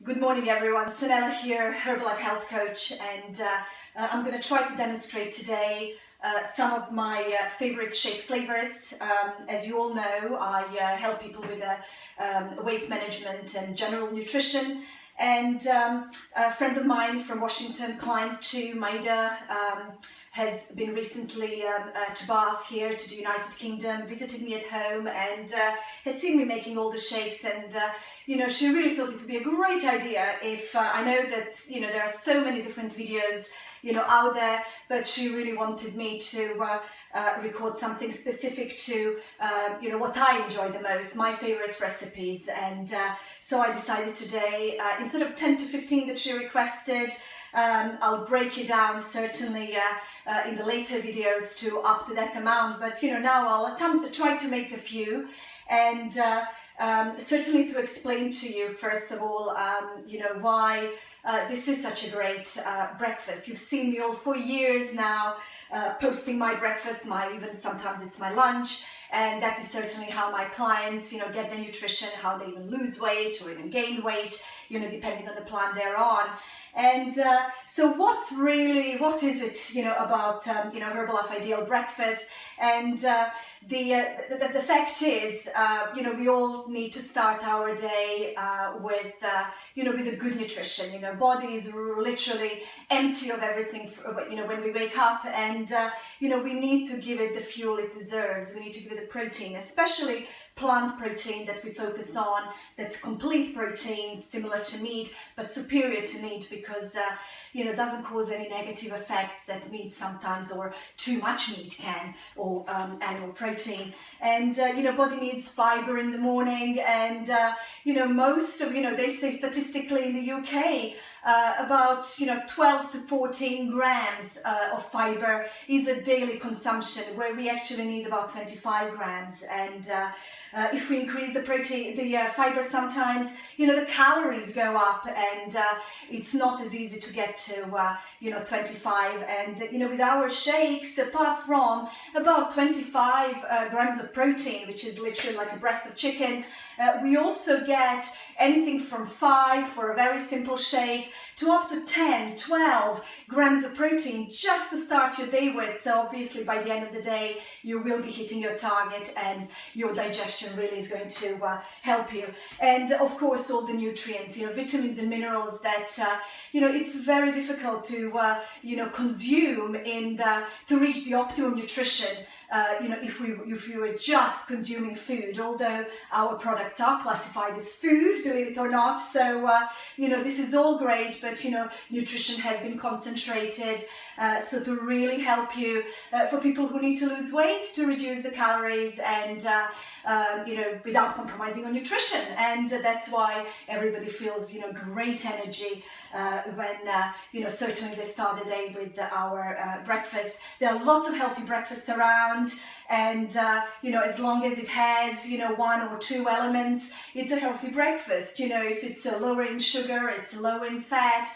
Good morning everyone, Sanella here, Herbalife Health Coach, and I'm going to try to demonstrate today some of my favorite shake flavors. As you all know, I help people with weight management and general nutrition, and a friend of mine from Washington, client to Maida, has been recently to Bath here to the United Kingdom, visited me at home, and has seen me making all the shakes, and she really thought it would be a great idea if I know that there are so many different videos out there, but she really wanted me to record something specific to what I enjoy the most, my favorite recipes. And so I decided today, instead of 10 to 15 that she requested, I'll break it down certainly in the later videos to up to that amount, but now I'll try to make a few, and certainly to explain to you first of all why this is such a great breakfast. You've seen me all for years now posting my breakfast, even sometimes it's my lunch, and that is certainly how my clients get their nutrition, how they even lose weight or even gain weight, depending on the plan they're on. And so what is it about Herbalife Ideal Breakfast? And the fact is we all need to start our day with a good nutrition. Body is literally empty of everything when we wake up, and we need to give it the fuel it deserves. We need to give it the protein, especially plant protein that we focus on, that's complete protein, similar to meat, but superior to meat, because doesn't cause any negative effects that meat sometimes, or too much meat can, or animal protein. And body needs fiber in the morning, and most of they say statistically in the UK about 12 to 14 grams of fiber is a daily consumption, where we actually need about 25 grams. And if we increase the protein, the fiber, sometimes the calories go up, and it's not as easy to get to 25. And with our shakes, apart from about 25 grams of protein, which is literally like a breast of chicken, we also get anything from 5 for a very simple shake to up to 10, 12 grams of protein just to start your day with. So obviously by the end of the day, you will be hitting your target, and your digestion really is going to help you. And of course, all the nutrients, vitamins and minerals that it's very difficult to consume to reach the optimum nutrition. If we were just consuming food, although our products are classified as food, believe it or not. So, this is all great, but, nutrition has been concentrated. So to really help you, for people who need to lose weight, to reduce the calories, and, without compromising on nutrition. And that's why everybody feels, great energy when, certainly they start the day with our breakfast. There are lots of healthy breakfasts around, and, as long as it has, one or two elements, it's a healthy breakfast. If it's lower in sugar, it's low in fat,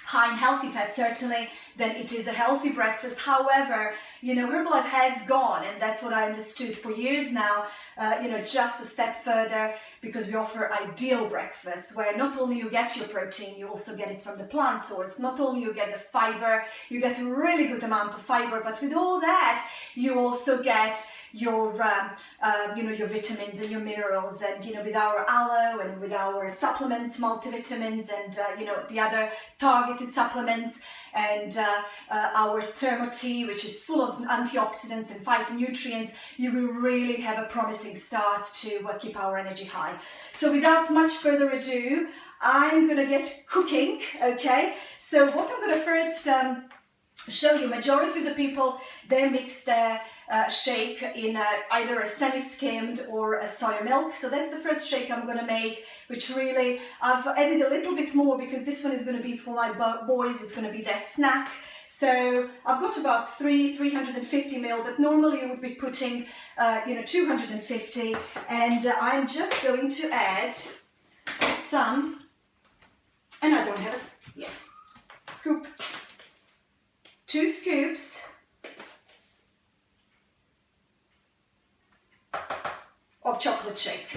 high in healthy fat certainly, then it is a healthy breakfast. However, Herbalife has gone, and that's what I understood for years now, just a step further, because we offer ideal breakfast, where not only you get your protein, you also get it from the plant source. Not only you get the fiber, you get a really good amount of fiber, but with all that, you also get your your vitamins and your minerals, and with our aloe and with our supplements, multivitamins, and the other targeted supplements, and our Thermo Tea, which is full of antioxidants and phytonutrients, you will really have a promising start to keep our energy high. So without much further ado, I'm gonna get cooking, okay? So what I'm gonna first show you, majority of the people, they mix their shake in either a semi-skimmed or a soya milk. So that's the first shake I'm going to make, which really I've added a little bit more, because this one is going to be for my boys. It's going to be their snack. So I've got about 350 ml, but normally you would be putting 250, and I'm just going to add some, and I don't have a scoop, 2 scoops of chocolate shake.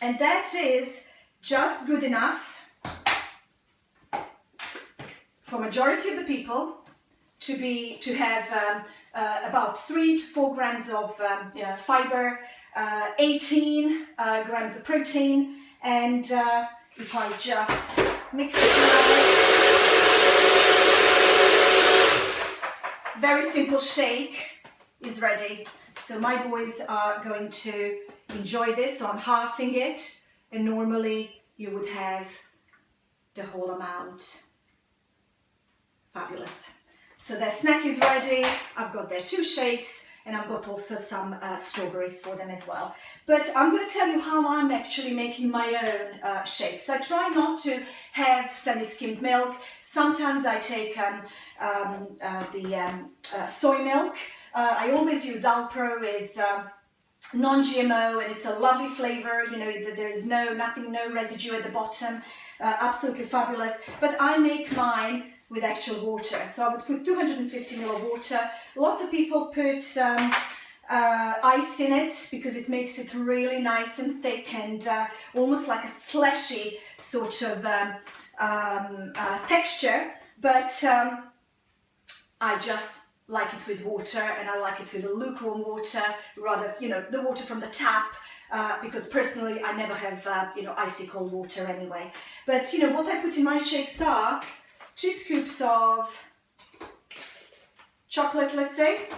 And that is just good enough for majority of the people to have about 3 to 4 grams of fiber, 18 grams of protein, and if I just mix it well, very simple shake is ready. So my boys are going to enjoy this, so I'm halving it, and normally you would have the whole amount. Fabulous. So their snack is ready. I've got their 2 shakes, and I've got also some strawberries for them as well. But I'm going to tell you how I'm actually making my own shakes. I try not to have semi-skimmed milk. Sometimes I take soy milk. I always use Alpro as non-GMO, and it's a lovely flavor. You know, there's no residue at the bottom. Absolutely fabulous. But I make mine with actual water. So I would put 250 ml of water. Lots of people put ice in it because it makes it really nice and thick and almost like a slushy sort of texture. But I just like it with water, and I like it with a lukewarm water, rather, you know, the water from the tap. Because personally, I never have, icy cold water anyway. But, you know, what I put in my shakes are 2 scoops of chocolate, let's say,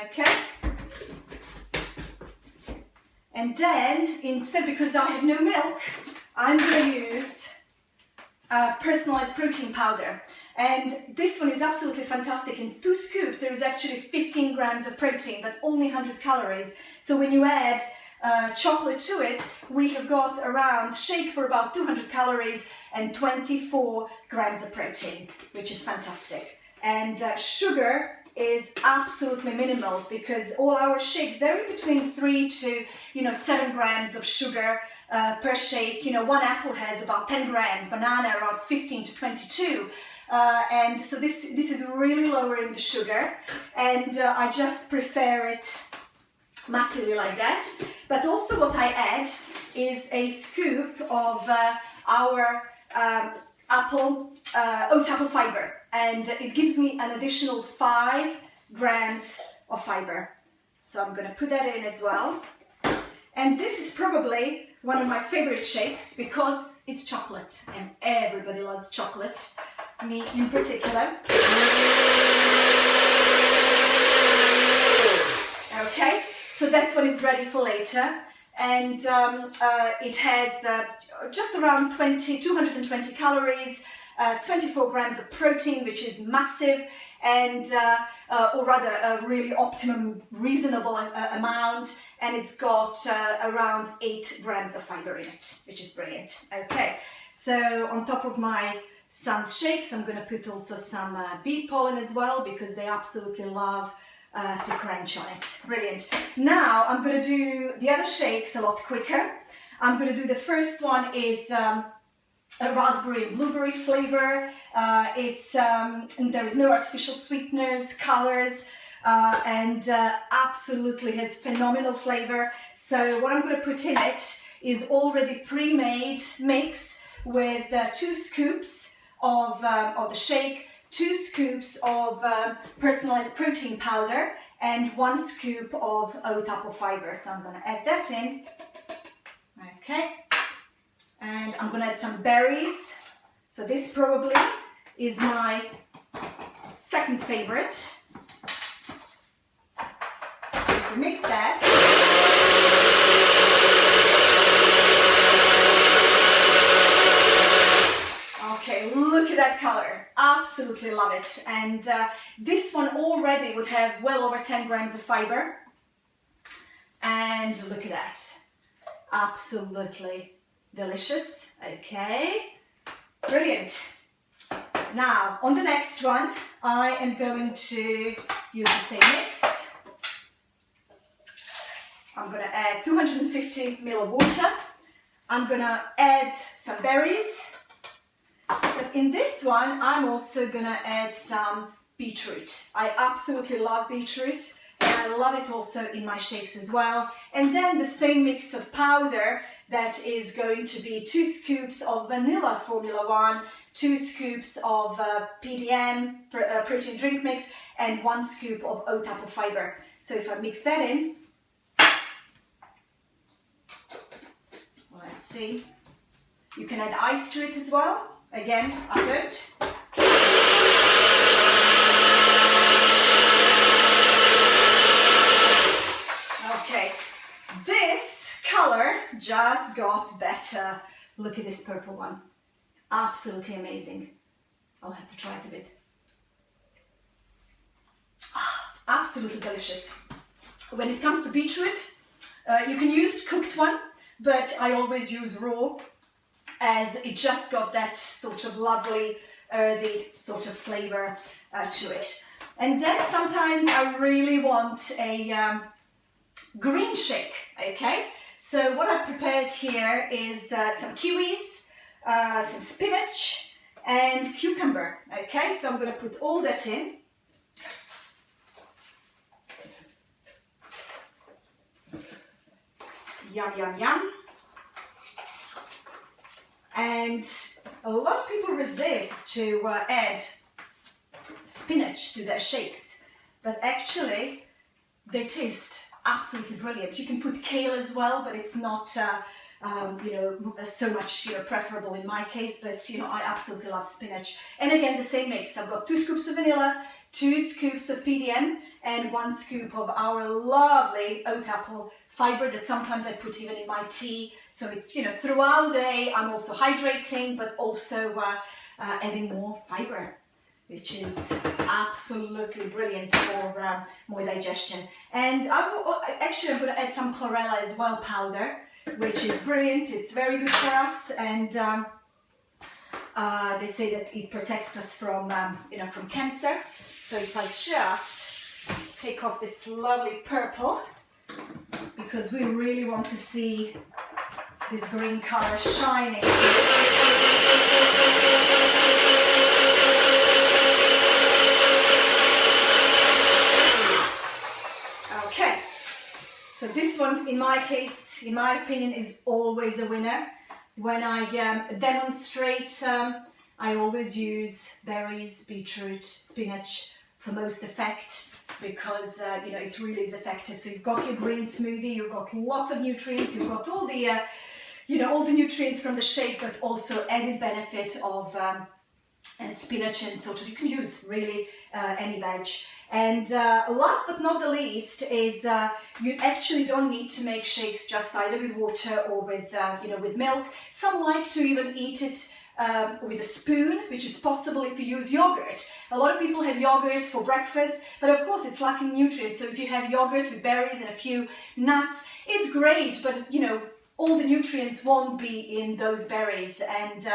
okay. And then, instead, because I have no milk, I'm going to use personalized protein powder. And this one is absolutely fantastic. In 2 scoops, there is actually 15 grams of protein, but only 100 calories. So when you add chocolate to it, we have got around shake for about 200 calories and 24 grams of protein, which is fantastic. And sugar is absolutely minimal because all our shakes, they're in between 3 to 7 grams of sugar per shake. You know, one apple has about 10 grams, banana around 15 to 22. And so this is really lowering the sugar, and I just prefer it massively like that. But also what I add is a scoop of our oat apple fiber, and it gives me an additional 5 grams of fiber. So I'm going to put that in as well. And this is probably one of my favorite shakes because it's chocolate, and everybody loves chocolate, me in particular. Okay, so that one is ready for later, and it has just around 220 calories, 24 grams of protein, which is massive, and or rather a really optimum, reasonable amount, and it's got around 8 grams of fiber in it, which is brilliant. Okay, so on top of my son's shakes, I'm going to put also some bee pollen as well, because they absolutely love to crunch on it. Brilliant. Now I'm going to do the other shakes a lot quicker. I'm going to do the first one is a raspberry and blueberry flavor. There's no artificial sweeteners, colors, and absolutely has phenomenal flavor. So what I'm going to put in it is already pre-made mix with 2 scoops of the shake, 2 scoops of personalized protein powder, and 1 scoop of oat apple fiber. So I'm going to add that in. Okay. And I'm going to add some berries. So this probably is my second favorite. So if we mix that. Okay, look at that color. Absolutely love it. And this one already would have well over 10 grams of fiber. And look at that. Absolutely delicious. Okay, brilliant. Now, on the next one, I am going to use the same mix. I'm going to add 250 ml of water. I'm going to add some berries. But in this one, I'm also going to add some beetroot. I absolutely love beetroot, and I love it also in my shakes as well. And then the same mix of powder That is going to be 2 scoops of vanilla Formula One, 2 scoops of PDM, protein drink mix, and 1 scoop of oat apple fiber. So if I mix that in, let's see, you can add ice to it as well. Again, I don't. Okay, this color just got better. Look at this purple one. Absolutely amazing. I'll have to try it a bit. Absolutely delicious. When it comes to beetroot, you can use cooked one, but I always use raw, as it just got that sort of lovely, earthy sort of flavor to it. And then sometimes I really want a green shake, okay? So what I prepared here is some kiwis, some spinach and cucumber, okay? So I'm going to put all that in. Yum, yum, yum. And a lot of people resist to add spinach to their shakes, but actually they taste absolutely brilliant. You can put kale as well, but it's not so much preferable in my case, but I absolutely love spinach. And again, the same mix. I've got 2 scoops of vanilla, 2 scoops of PDM, and 1 scoop of our lovely oat apple fiber that sometimes I put even in my tea. So it's, throughout the day I'm also hydrating, but also adding more fiber, which is absolutely brilliant for more digestion. And I'm going to add some chlorella as well, powder, which is brilliant. It's very good for us, and they say that it protects us from from cancer. So if I just take off this lovely purple, because we really want to see this green color shining. Okay, so this one, in my case, in my opinion, is always a winner. When I demonstrate, I always use berries, beetroot, spinach for most effect, because it really is effective. So you've got your green smoothie, you've got lots of nutrients, you've got all the all the nutrients from the shake, but also added benefit of and spinach, and sort of you can use really any veg. And last but not the least is you actually don't need to make shakes just either with water or with with milk. Some like to even eat it with a spoon, which is possible if you use yogurt. A lot of people have yogurt for breakfast, but of course it's lacking nutrients. So if you have yogurt with berries and a few nuts, it's great, but all the nutrients won't be in those berries. And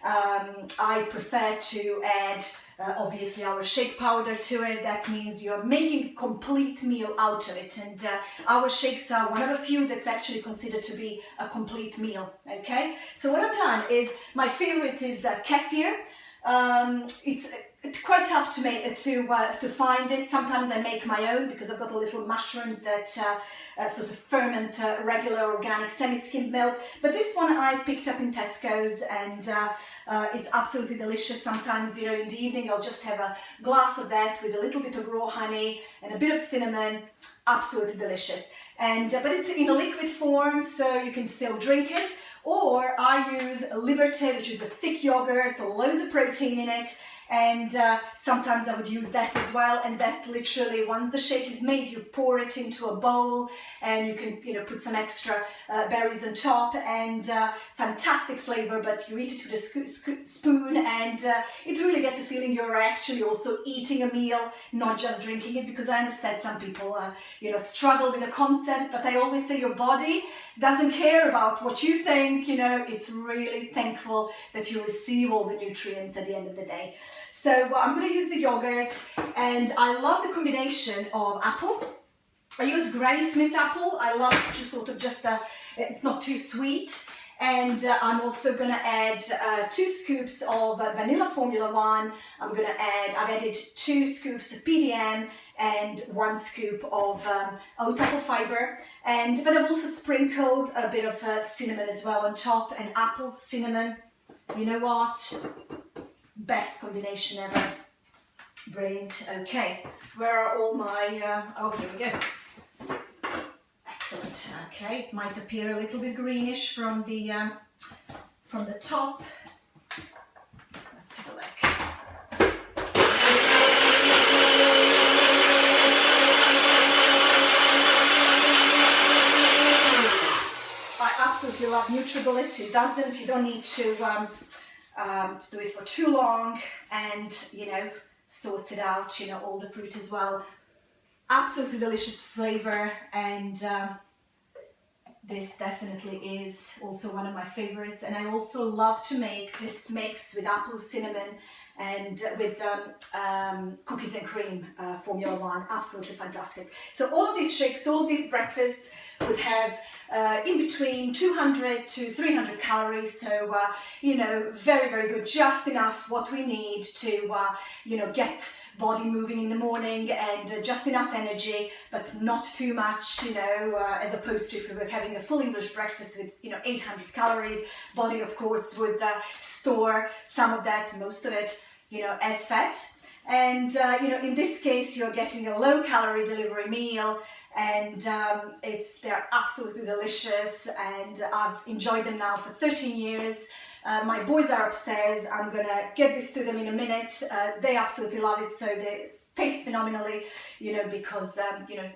I prefer to add obviously our shake powder to it. That means you're making a complete meal out of it, and our shakes are one of a few that's actually considered to be a complete meal. Okay, so what I've done is, my favorite is kefir. It's quite tough to make to find it. Sometimes I make my own, because I've got the little mushrooms that sort of ferment regular organic semi-skimmed milk. But this one I picked up in Tesco's, and it's absolutely delicious. Sometimes, in the evening, I'll just have a glass of that with a little bit of raw honey and a bit of cinnamon. Absolutely delicious. And but it's in a liquid form, so you can still drink it. Or I use Liberté, which is a thick yogurt, loads of protein in it. And sometimes I would use that as well, and that literally, once the shake is made, you pour it into a bowl, and you can put some extra berries on top, and fantastic flavor. But you eat it with a spoon, and it really gets a feeling you're actually also eating a meal, not just drinking it. Because I understand some people struggle with the concept, but I always say your body doesn't care about what you think. It's really thankful that you receive all the nutrients at the end of the day. So I'm going to use the yogurt, and I love the combination of apple. I use Granny Smith apple. I love it's not too sweet. And I'm also going to add 2 scoops of vanilla Formula One. I've added 2 scoops of PDM and 1 scoop of oat apple fiber. But I've also sprinkled a bit of cinnamon as well on top, and apple cinnamon. You know what? Best combination ever. Brilliant. Okay, where are all my, oh, here we go. Excellent. Okay, it might appear a little bit greenish from the top. Let's have a look. I absolutely love NutriBullet. You don't need to do it for too long, and sorts it out, all the fruit as well. Absolutely delicious flavor, and this definitely is also one of my favorites. And I also love to make this mix with apple cinnamon and with cookies and cream, Formula 1. Absolutely fantastic. So all of these shakes, all of these breakfasts would have in between 200 to 300 calories. So, very, very good. Just enough what we need to, get body moving in the morning, and just enough energy, but not too much, as opposed to if we were having a full English breakfast with, 800 calories. Body, of course, would store some of that, most of it, as fat. And, in this case, you're getting a low calorie delivery meal, and they're absolutely delicious, and I've enjoyed them now for 13 years. My boys are upstairs. I'm gonna get this to them in a minute. They absolutely love it, so they taste phenomenally, because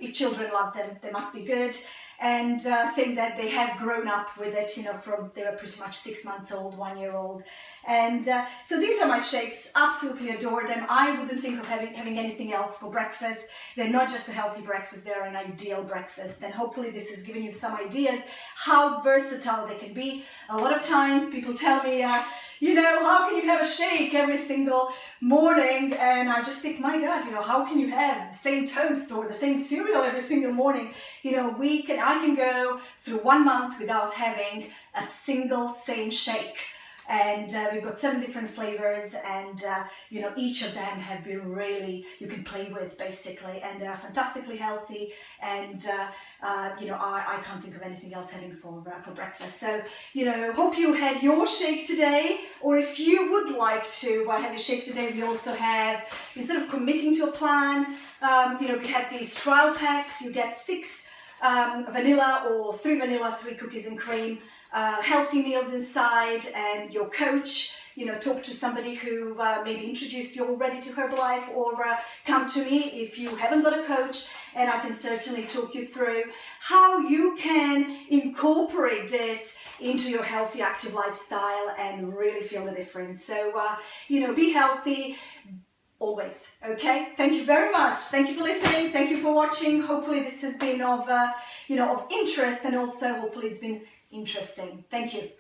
if children love them, they must be good. And saying that they have grown up with it, from they were pretty much 6 months old, 1 year old. And so these are my shakes. Absolutely adore them. I wouldn't think of having anything else for breakfast. They're not just a healthy breakfast, they're an ideal breakfast. And hopefully this has given you some ideas how versatile they can be. A lot of times people tell me, how can you have a shake every single morning? And I just think, my God, how can you have the same toast or the same cereal every single morning? I can go through 1 month without having a single same shake. And we've got 7 different flavors, and each of them have been really, you can play with basically, and they're fantastically healthy. And I can't think of anything else having for breakfast. So hope you had your shake today, or if you would like to have a shake today, we also have, instead of committing to a plan, we have these trial packs. You get 6 vanilla or 3 vanilla, 3 cookies and cream. Healthy meals inside, and your coach, talk to somebody who maybe introduced you already to Herbalife, or come to me if you haven't got a coach, and I can certainly talk you through how you can incorporate this into your healthy, active lifestyle and really feel the difference. So, be healthy always. Okay, thank you very much. Thank you for listening. Thank you for watching. Hopefully this has been of interest, and also hopefully it's been interesting. Thank you.